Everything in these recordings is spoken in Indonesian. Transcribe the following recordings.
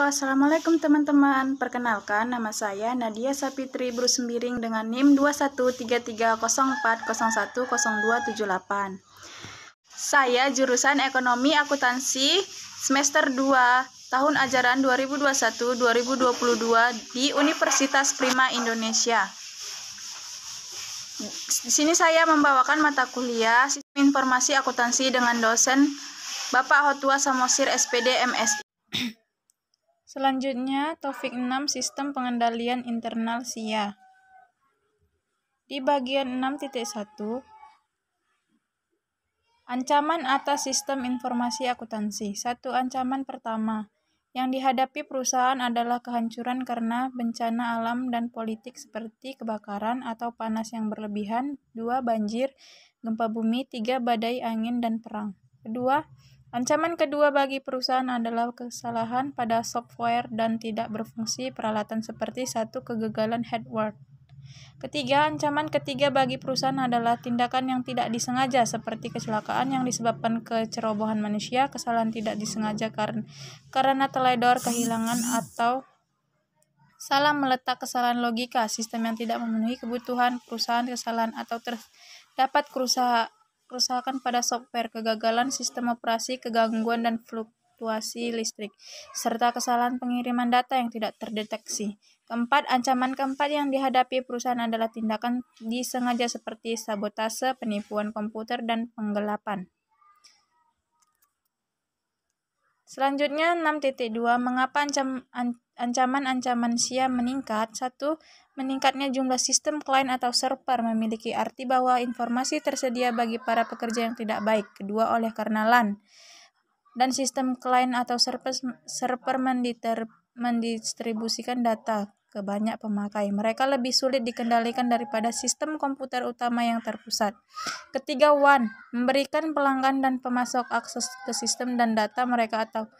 Assalamualaikum teman-teman. Perkenalkan, nama saya Nadia Sapitri Brusembiring dengan NIM 213304010278. Saya jurusan Ekonomi Akuntansi semester 2 tahun ajaran 2021-2022 di Universitas Prima Indonesia. Di sini saya membawakan mata kuliah Sistem Informasi Akuntansi dengan dosen Bapak Hotua Samosir SPD MSI. Selanjutnya, topik 6 Sistem Pengendalian Internal SIA. Di bagian 6.1, ancaman atas sistem informasi akuntansi. 1. Ancaman pertama yang dihadapi perusahaan adalah kehancuran karena bencana alam dan politik seperti kebakaran atau panas yang berlebihan. 2. Banjir, gempa bumi. 3. Badai angin dan perang. Kedua, ancaman kedua bagi perusahaan adalah kesalahan pada software dan tidak berfungsi peralatan seperti 1. Kegagalan hardware. Ketiga, ancaman ketiga bagi perusahaan adalah tindakan yang tidak disengaja seperti kecelakaan yang disebabkan kecerobohan manusia, kesalahan tidak disengaja karena teledor, kehilangan, atau salah meletak, kesalahan logika, sistem yang tidak memenuhi kebutuhan perusahaan, kesalahan atau terdapat kerusakan pada software, kegagalan sistem operasi, kegangguan dan fluktuasi listrik, serta kesalahan pengiriman data yang tidak terdeteksi. Keempat, ancaman keempat yang dihadapi perusahaan adalah tindakan disengaja seperti sabotase, penipuan komputer, dan penggelapan. Selanjutnya 6.2, mengapa ancaman-ancaman SIA meningkat? 1. Meningkatnya jumlah sistem klien atau server memiliki arti bahwa informasi tersedia bagi para pekerja yang tidak baik. Kedua, oleh karena LAN dan sistem klien atau server mendistribusikan data ke banyak pemakai. Mereka lebih sulit dikendalikan daripada sistem komputer utama yang terpusat. Ketiga, WAN memberikan pelanggan dan pemasok akses ke sistem dan data mereka atau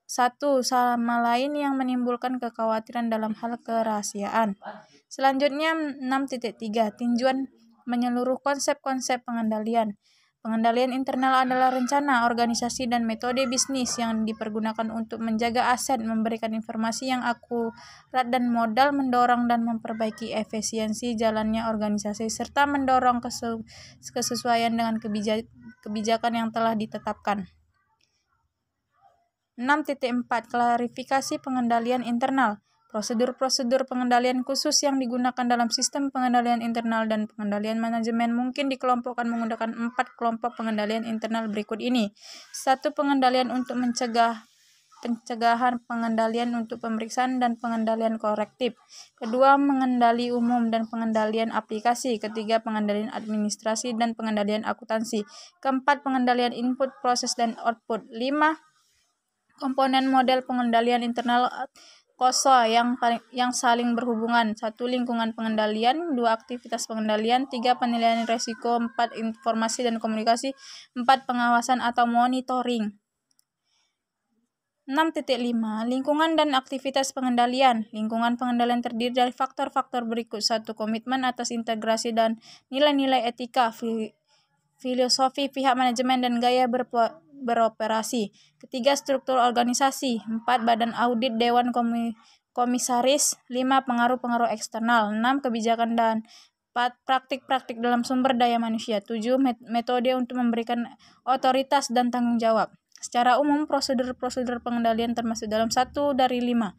satu sama lain yang menimbulkan kekhawatiran dalam hal kerahasiaan. Selanjutnya 6.3, tinjauan menyeluruh konsep-konsep pengendalian. Pengendalian internal adalah rencana, organisasi, dan metode bisnis yang dipergunakan untuk menjaga aset, memberikan informasi yang akurat dan modal, mendorong dan memperbaiki efisiensi jalannya organisasi, serta mendorong kesesuaian dengan kebijakan yang telah ditetapkan. 6.4, klarifikasi pengendalian internal. Prosedur-prosedur pengendalian khusus yang digunakan dalam sistem pengendalian internal dan pengendalian manajemen mungkin dikelompokkan menggunakan 4 kelompok pengendalian internal berikut ini. 1. Pengendalian untuk pencegahan, pengendalian untuk pemeriksaan dan pengendalian korektif. Kedua, mengendali umum dan pengendalian aplikasi. Ketiga, pengendalian administrasi dan pengendalian akuntansi. Keempat, pengendalian input, proses, dan output. 5. Komponen model pengendalian internal KOSO yang saling berhubungan. 1. Lingkungan pengendalian. 2. Aktivitas pengendalian. 3. Penilaian risiko. 4. Informasi dan komunikasi. 4. Pengawasan atau monitoring. 6.5, lingkungan dan aktivitas pengendalian. Lingkungan pengendalian terdiri dari faktor-faktor berikut. 1. Komitmen atas integrasi dan nilai-nilai etika, filosofi pihak manajemen dan gaya beroperasi. Ketiga, struktur organisasi. 4. Badan audit, dewan komisaris. 5. Pengaruh-pengaruh eksternal. 6. Kebijakan dan praktik-praktik dalam sumber daya manusia. 7. Metode untuk memberikan otoritas dan tanggung jawab. Secara umum, prosedur-prosedur pengendalian termasuk dalam 1 dari 5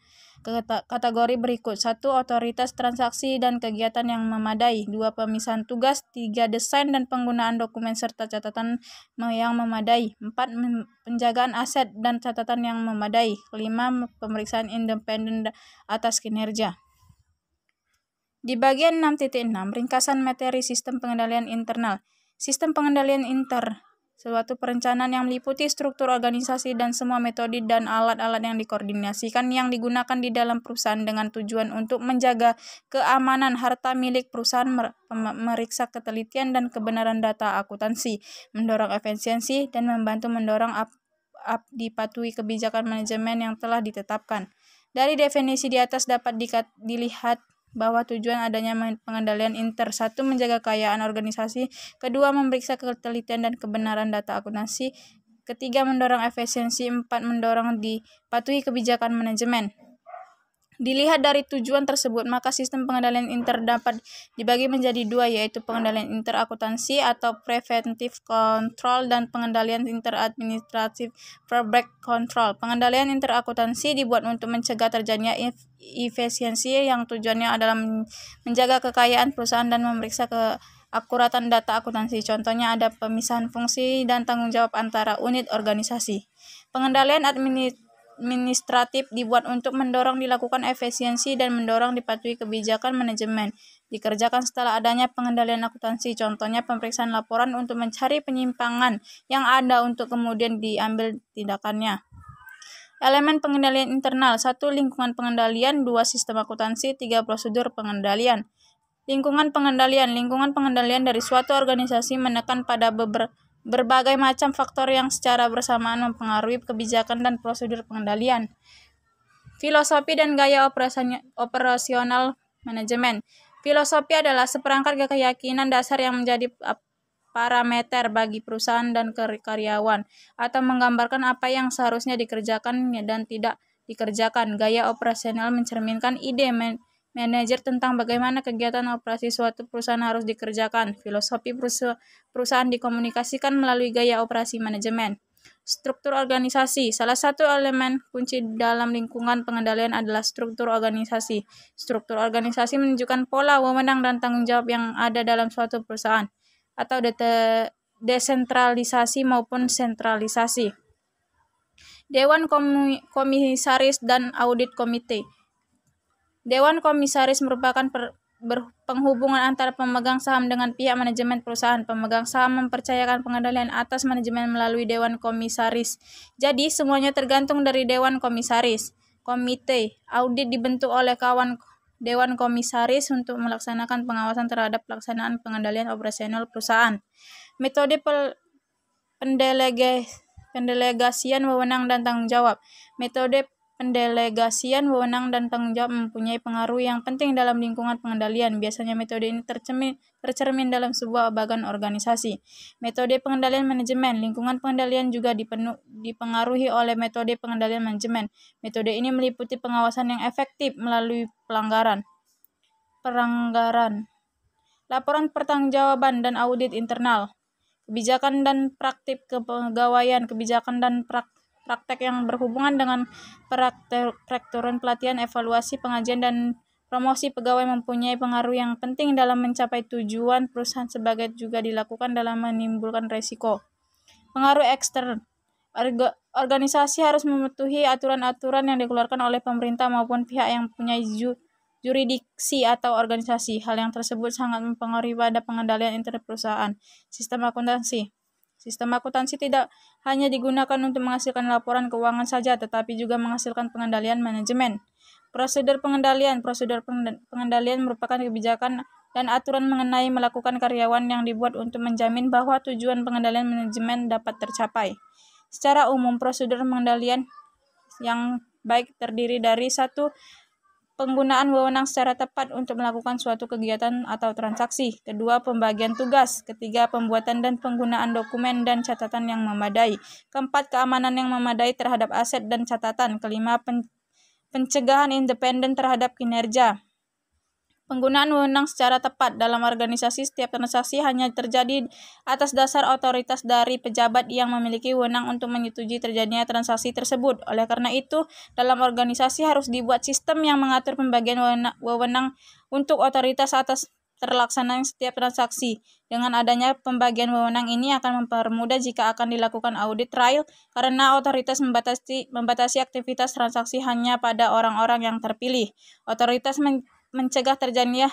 kategori berikut. 1. Otoritas transaksi dan kegiatan yang memadai. 2. Pemisahan tugas. 3. Desain dan penggunaan dokumen serta catatan yang memadai. 4. Penjagaan aset dan catatan yang memadai. 5. Pemeriksaan independen atas kinerja. Di bagian 6.6, ringkasan materi sistem pengendalian internal. Sistem pengendalian suatu perencanaan yang meliputi struktur organisasi dan semua metode dan alat-alat yang dikoordinasikan yang digunakan di dalam perusahaan dengan tujuan untuk menjaga keamanan harta milik perusahaan, meriksa ketelitian dan kebenaran data akuntansi, mendorong efisiensi, dan membantu mendorong dipatuhi kebijakan manajemen yang telah ditetapkan. Dari definisi di atas dapat dilihat bahwa tujuan adanya pengendalian 1. Menjaga kekayaan organisasi. 2. Memeriksa ketelitian dan kebenaran data akuntansi. Ketiga, mendorong efisiensi. 4, mendorong dipatuhi kebijakan manajemen. Dilihat dari tujuan tersebut, maka sistem pengendalian inter dapat dibagi menjadi dua, yaitu pengendalian interakuntansi atau preventive control dan pengendalian interadministratif feedback control. Pengendalian interakuntansi dibuat untuk mencegah terjadinya efisiensi yang tujuannya adalah menjaga kekayaan perusahaan dan memeriksa keakuratan data akuntansi. Contohnya ada pemisahan fungsi dan tanggung jawab antara unit organisasi. Pengendalian administratif dibuat untuk mendorong dilakukan efisiensi dan mendorong dipatuhi kebijakan manajemen. Dikerjakan setelah adanya pengendalian akuntansi, contohnya pemeriksaan laporan untuk mencari penyimpangan yang ada untuk kemudian diambil tindakannya. Elemen pengendalian internal. 1, lingkungan pengendalian. 2, sistem akuntansi. 3, prosedur pengendalian. Lingkungan pengendalian. Lingkungan pengendalian dari suatu organisasi menekan pada berbagai macam faktor yang secara bersamaan mempengaruhi kebijakan dan prosedur pengendalian. Filosofi dan gaya operasional manajemen. Filosofi adalah seperangkat keyakinan dasar yang menjadi parameter bagi perusahaan dan karyawan, atau menggambarkan apa yang seharusnya dikerjakan dan tidak dikerjakan. Gaya operasional mencerminkan ide manajer tentang bagaimana kegiatan operasi suatu perusahaan harus dikerjakan. Filosofi perusahaan dikomunikasikan melalui gaya operasi manajemen. Struktur organisasi. Salah satu elemen kunci dalam lingkungan pengendalian adalah struktur organisasi. Struktur organisasi menunjukkan pola, wewenang, dan tanggung jawab yang ada dalam suatu perusahaan, atau desentralisasi maupun sentralisasi. Dewan Komisaris dan Audit Komite. Dewan Komisaris merupakan penghubungan antara pemegang saham dengan pihak manajemen perusahaan. Pemegang saham mempercayakan pengendalian atas manajemen melalui Dewan Komisaris. Jadi, semuanya tergantung dari Dewan Komisaris. Komite audit dibentuk oleh Dewan Komisaris untuk melaksanakan pengawasan terhadap pelaksanaan pengendalian operasional perusahaan. Metode pendelegasian wewenang dan tanggung jawab. Metode pendelegasian wewenang dan tanggung jawab mempunyai pengaruh yang penting dalam lingkungan pengendalian. Biasanya metode ini tercermin dalam sebuah bagan organisasi. Metode pengendalian manajemen. Lingkungan pengendalian juga dipengaruhi oleh metode pengendalian manajemen. Metode ini meliputi pengawasan yang efektif melalui pelanggaran. Laporan pertanggungjawaban dan audit internal. Kebijakan dan praktik kepegawaian. Kebijakan dan praktek yang berhubungan dengan perekrutan, pelatihan, evaluasi, pengajian, dan promosi pegawai mempunyai pengaruh yang penting dalam mencapai tujuan perusahaan, sebagai juga dilakukan dalam menimbulkan resiko. Pengaruh ekstern. Organisasi harus mematuhi aturan-aturan yang dikeluarkan oleh pemerintah maupun pihak yang punya jurisdiksi atau organisasi. Hal yang tersebut sangat mempengaruhi pada pengendalian interperusahaan. Sistem akuntansi. Sistem akuntansi tidak hanya digunakan untuk menghasilkan laporan keuangan saja, tetapi juga menghasilkan pengendalian manajemen. Prosedur pengendalian. Prosedur pengendalian merupakan kebijakan dan aturan mengenai melakukan karyawan yang dibuat untuk menjamin bahwa tujuan pengendalian manajemen dapat tercapai. Secara umum, prosedur pengendalian yang baik terdiri dari 1. Penggunaan wewenang secara tepat untuk melakukan suatu kegiatan atau transaksi. 2. Pembagian tugas. 3. Pembuatan dan penggunaan dokumen dan catatan yang memadai. 4. Keamanan yang memadai terhadap aset dan catatan. 5. Pencegahan independen terhadap kinerja. Penggunaan wewenang secara tepat. Dalam organisasi, setiap transaksi hanya terjadi atas dasar otoritas dari pejabat yang memiliki wewenang untuk menyetujui terjadinya transaksi tersebut. Oleh karena itu, dalam organisasi harus dibuat sistem yang mengatur pembagian wewenang untuk otoritas atas terlaksananya setiap transaksi. Dengan adanya pembagian wewenang ini akan mempermudah jika akan dilakukan audit trail, karena otoritas membatasi aktivitas transaksi hanya pada orang-orang yang terpilih. Otoritas mencegah terjadinya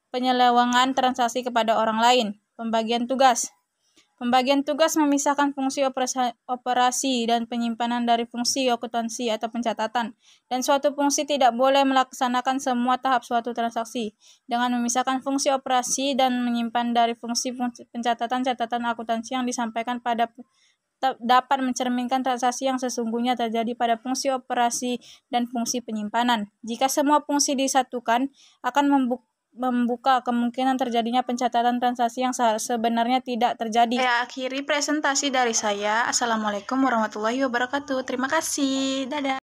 penyelewengan transaksi kepada orang lain. Pembagian tugas. Pembagian tugas memisahkan fungsi operasi dan penyimpanan dari fungsi akuntansi atau pencatatan, dan suatu fungsi tidak boleh melaksanakan semua tahap suatu transaksi. Dengan memisahkan fungsi operasi dan menyimpan dari fungsi pencatatan, catatan akuntansi yang disampaikan dapat mencerminkan transaksi yang sesungguhnya terjadi pada fungsi operasi dan fungsi penyimpanan. Jika semua fungsi disatukan, akan membuka kemungkinan terjadinya pencatatan transaksi yang sebenarnya tidak terjadi. Saya akhiri presentasi dari saya. Assalamualaikum warahmatullahi wabarakatuh. Terima kasih. Dadah.